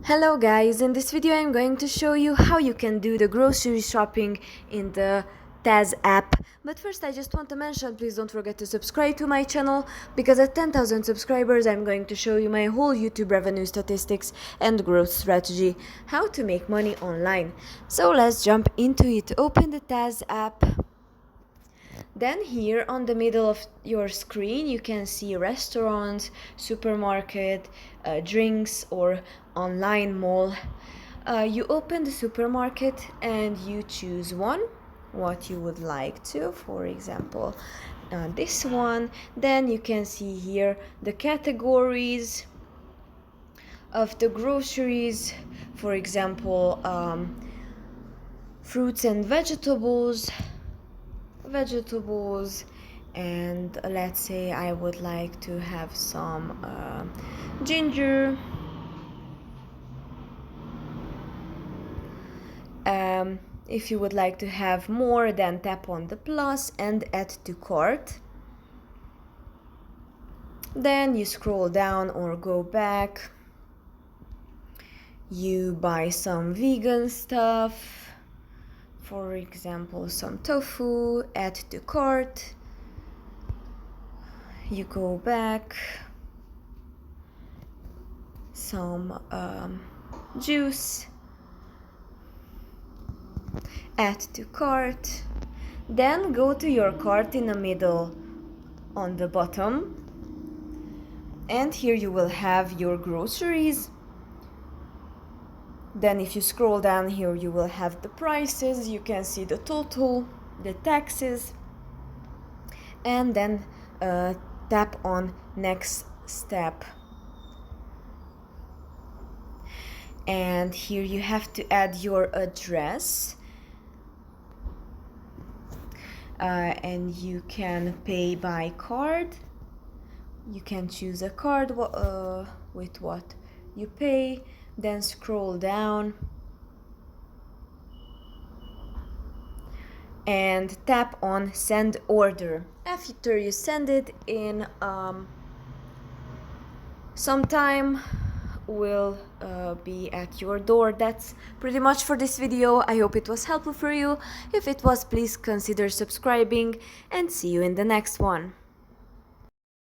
Hello guys, in this video I'm going to show you how you can do the grocery shopping in the Tazz app. But first I just want to mention, please don't forget to subscribe to my channel, because at 10,000 subscribers I'm going to show you my whole YouTube revenue statistics and growth strategy, how to make money online. So let's jump into it. Open the Tazz app. Then here on the middle of your screen you can see restaurants, supermarket, drinks or online mall. You open the supermarket and you choose one, what you would like to, for example this one. Then you can see here the categories of the groceries, for example fruits and vegetables, and let's say I would like to have some ginger, if you would like to have more, then tap on the plus and add to cart. Then you scroll down or go back, you buy some vegan stuff, for example some tofu, add to cart, you go back, some juice, add to cart, then go to your cart in the middle on the bottom, and here you will have your groceries. Then if you scroll down here you will have the prices, you can see the total, the taxes, and then tap on next step. And here you have to add your address, and you can pay by card. You can choose a card with what you pay. Then scroll down and tap on send order. After you send it in, some time will be at your door. That's pretty much for this video. I hope it was helpful for you. If it was, please consider subscribing, and see you in the next one.